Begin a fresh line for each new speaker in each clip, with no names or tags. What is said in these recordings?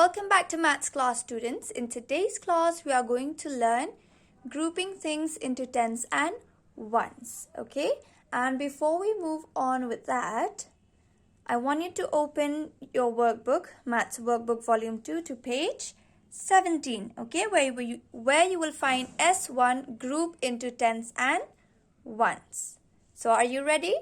Welcome back to Maths class, students. In today's class, we are going to learn grouping things into tens and ones. Okay? And before we move on with that, I want you to open your workbook, Maths Workbook Volume 2 to page 17. Okay? Where you will find S1 group into tens and ones. So are you ready?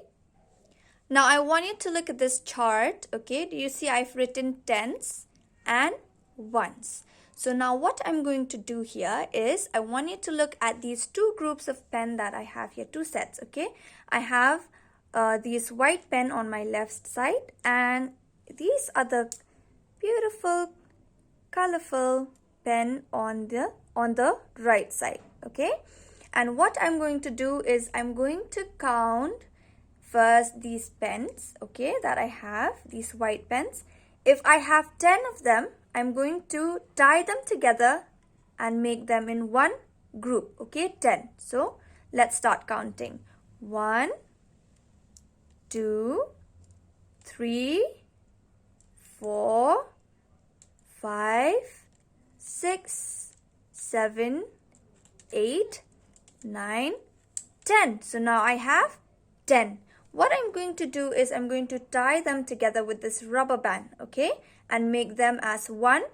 Now I want you to look at this chart. Okay? Do you see I've written tens and ones. So now what I'm going to do here is I want you to look at these two groups of pen that I have here, two sets. Okay, I have these white pen on my left side and these are the beautiful colorful pen on the right side. Okay, and what I'm going to do is I'm going to count first these pens, okay, that I have, these white pens. If I have 10 of them, I'm going to tie them together and make them in one group, okay, 10. So, let's start counting. 1, 2, 3, 4, 5, 6, 7, 8, 9, 10. So, now I have 10. What I'm going to do is I'm going to tie them together with this rubber band, okay, and make them as one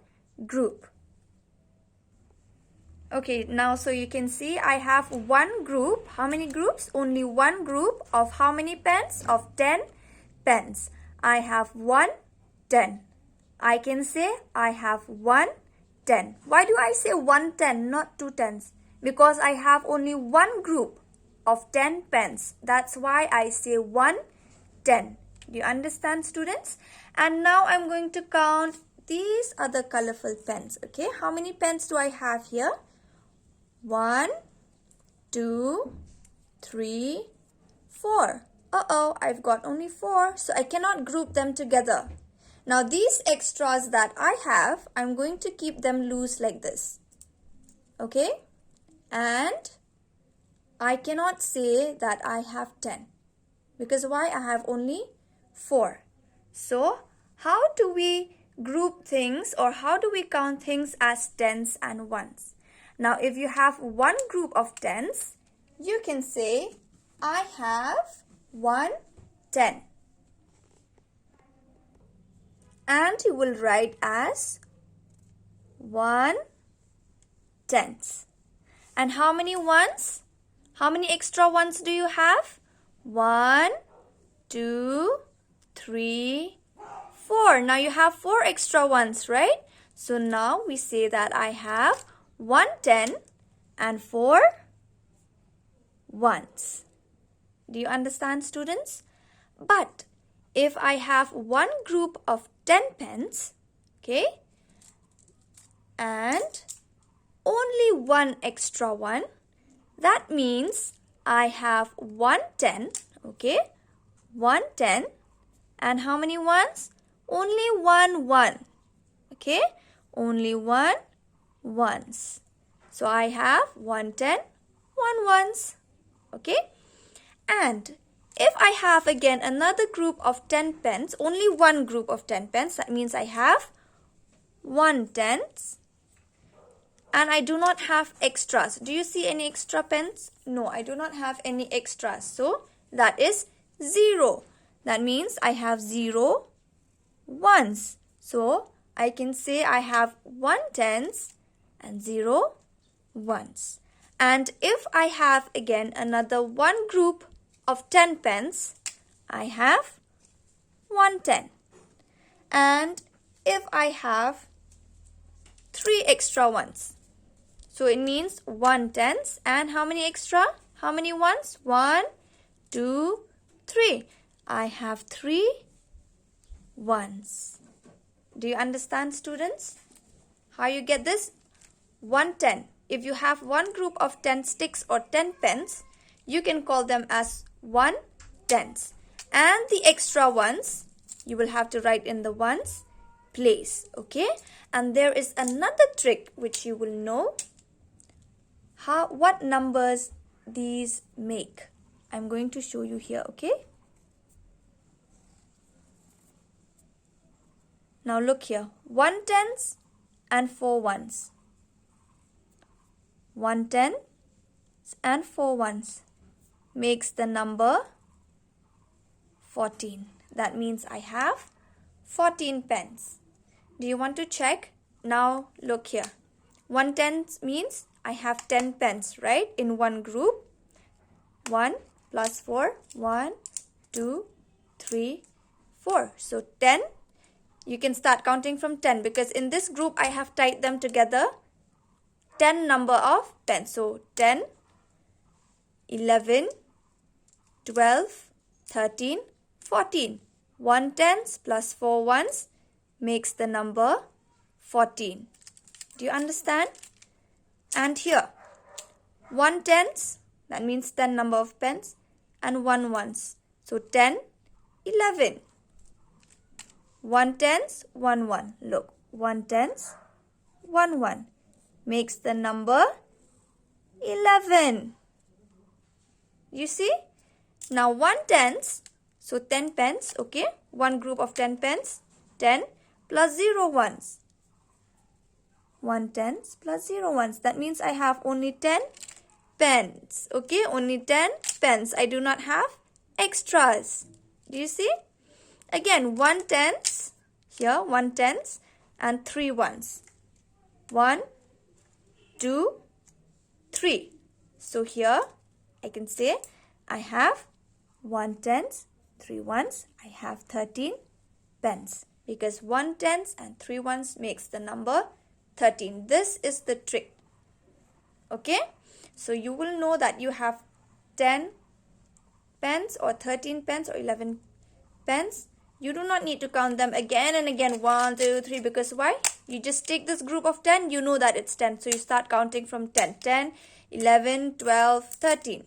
group. Okay, now so you can see I have one group. How many groups? Only one group of how many pens? Of 10 pens. I have 1, 10. I can say I have 1, 10. Why do I say 1, 10, not 2 tens? Because I have only one group of 10 pens. That's why I say 1, 10. Do you understand, students? And now I'm going to count these other colorful pens. Okay, how many pens do I have here? 1, 2, 3, 4. I've got only 4, so I cannot group them together. Now these extras that I have, I'm going to keep them loose like this. Okay, and I cannot say that I have 10 because why? I have only 4. So how do we group things or how do we count things as tens and ones? Now if you have one group of tens, you can say I have 1, 10. And you will write as 1 tenths. And how many ones? How many extra ones do you have? 1, 2, 3, 4. Now you have 4 extra ones, right? So now we say that I have 1 10 and 4 ones. Do you understand, students? But if I have one group of 10 pens, okay, and only one extra one, that means I have 1 10, okay, 1 10, and how many ones? Only 1 1, okay, only 1 ones. So I have 1 10, 1 ones, okay. And if I have again another group of 10 pens, only one group of 10 pens, that means I have 1 tenths. And I do not have extras. Do you see any extra pens? No, I do not have any extras. So, that is 0. That means I have 0 ones. So, I can say I have 1 tenths and 0 ones. And if I have again another one group of 10 pens, I have 1 10. And if I have 3 extra ones, so it means 1 tenths and how many extra? How many ones? 1, 2, 3. I have 3 ones. Do you understand, students? How you get this? 1 10. If you have one group of 10 sticks or 10 pens, you can call them as 1 tenths. And the extra ones, you will have to write in the ones place. Okay? And there is another trick which you will know. What numbers these make. I'm going to show you here, okay? Now look here. 1 tens and 4 ones. 1 tens and 4 ones makes the number 14. That means I have 14 pens. Do you want to check? Now look here. 1 tens means I have 10 pens, right? In one group. 1 plus 4. 1, 2, 3, 4. So 10. You can start counting from 10 because in this group I have tied them together. 10 number of pens. So 10, 11, 12, 13, 14. 1 tens plus 4 ones makes the number 14. Do you understand? And here, 1 tens, that means 10 number of pens, and 1 ones. So 10, 11. 1 tens, 1 1. Look, 1 tens, 1 1 makes the number 11. You see? Now 1 tens, so 10 pens, okay? One group of 10 pens, 10 plus 0 ones. 1 tens plus 0 ones. That means I have only 10 pens, okay? Only 10 pens. I do not have extras. Do you see? Again, 1 tens, here 1 tens and 3 ones. 1, 2, 3. So here I can say I have 1 tens, 3 ones. I have 13 pens because 1 tens and 3 ones makes the number 13. This is the trick. Okay? So you will know that you have 10 pens or 13 pens or 11 pens. You do not need to count them again and again. 1, 2, 3. Because why? You just take this group of 10. You know that it's 10. So you start counting from 10. 10, 11, 12, 13.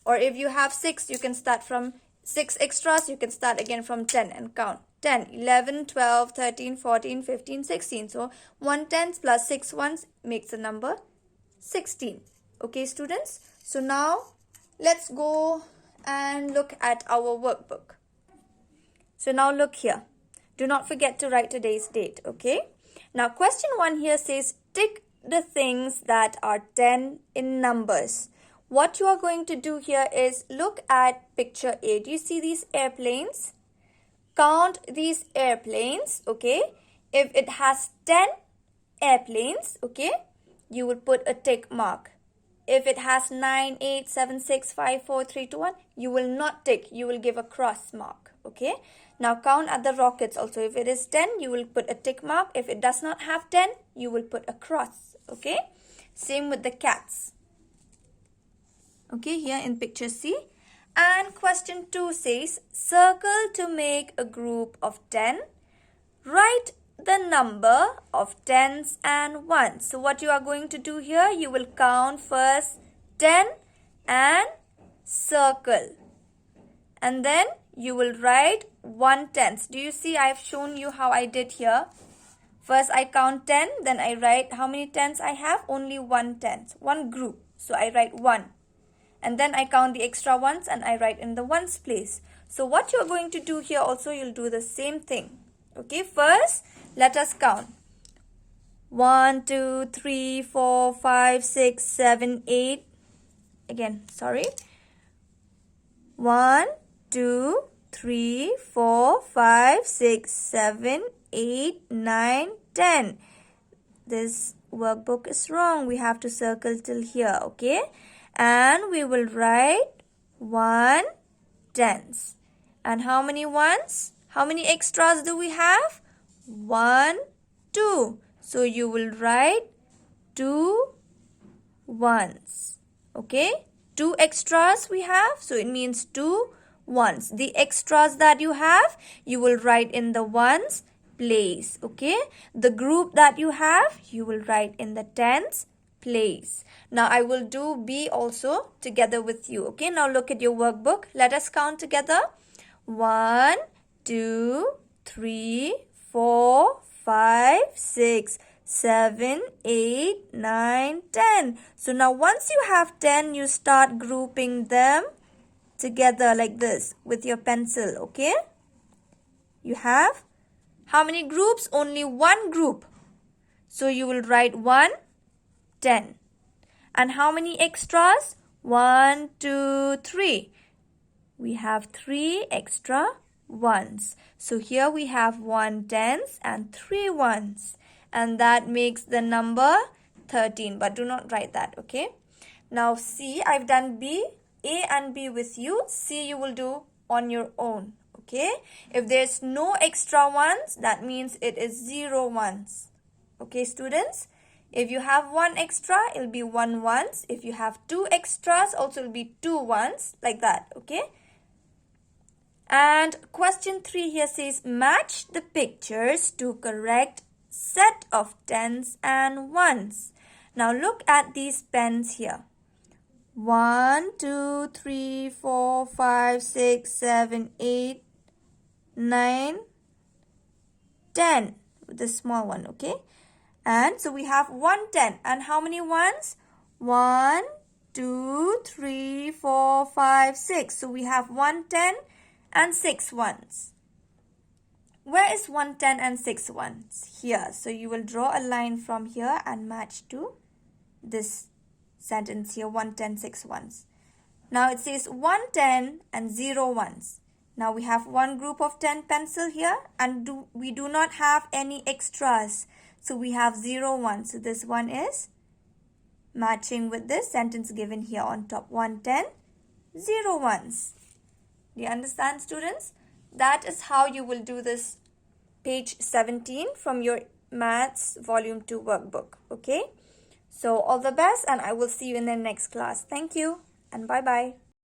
Or if you have 6, you can start from 6 extras. You can start again from 10 and count. 10, 11, 12, 13, 14, 15, 16. So 1 tens plus 6 ones makes the number 16. Okay, students? So now let's go and look at our workbook. So now look here. Do not forget to write today's date, okay? Now question 1 here says tick the things that are 10 in numbers. What you are going to do here is look at picture A. Do you see these airplanes? Count these airplanes, okay? If it has 10 airplanes, okay, you will put a tick mark. If it has 9, 8, 7, 6, 5, 4, 3, 2, 1, you will not tick. You will give a cross mark, okay? Now count at the rockets also. If it is 10, you will put a tick mark. If it does not have 10, you will put a cross, okay? Same with the cats. Okay, here in picture C. And question 2 says, circle to make a group of 10. Write the number of tens and ones. So what you are going to do here, you will count first 10 and circle. And then you will write 1 tens. Do you see I have shown you how I did here? First I count 10, then I write how many tens I have? Only 1 tens, one group. So I write 1. And then I count the extra ones and I write in the ones place. So what you're going to do here also, you'll do the same thing. Okay, first let us count. 1, 2, 3, 4, 5, 6, 7, 8. Again, sorry. 1, 2, 3, 4, 5, 6, 7, 8, 9, 10. This workbook is wrong. We have to circle till here, okay? And we will write 1 tens. And how many ones? How many extras do we have? 1, 2. So you will write 2 ones. Okay? 2 extras we have. So it means 2 ones. The extras that you have, you will write in the ones place. Okay? The group that you have, you will write in the tens place. Now I will do B also together with you. Okay, now look at your workbook. Let us count together. 1, 2, 3, 4, 5, 6, 7, 8, 9, 10. So now once you have 10, you start grouping them together like this with your pencil. Okay, you have How many groups? Only one group. So you will write 1, 10. And how many extras? 1, 2, 3. We have 3 extra ones. So here we have 1 tens and 3 ones. And that makes the number 13. But do not write that, okay? Now C, I've done B, A and B with you. C you will do on your own, okay? If there's no extra ones, that means it is 0 ones. Okay, students? If you have 1 extra, it'll be 1 ones. If you have 2 extras, also it'll be 2 ones, like that, okay? And question 3 here says, match the pictures to correct set of tens and ones. Now look at these pens here. 1, 2, 3, 4, 5, 6, 7, 8, 9, 10. The small one, okay? And so we have 1 10. And how many ones? 1, 2, 3, 4, 5, 6. So we have 1 10 and 6 ones. Where is 1 10 and 6 ones? Here. So you will draw a line from here and match to this sentence here, 1 10 6 ones. Now it says 1 10 and 0 ones. Now we have one group of 10 pencil here and we do not have any extras. So we have 0 ones. So this one is matching with this sentence given here on top. 1 10 0 ones. Do you understand, students? That is how you will do this page 17 from your Maths Volume 2 workbook. Okay? So all the best and I will see you in the next class. Thank you and bye-bye.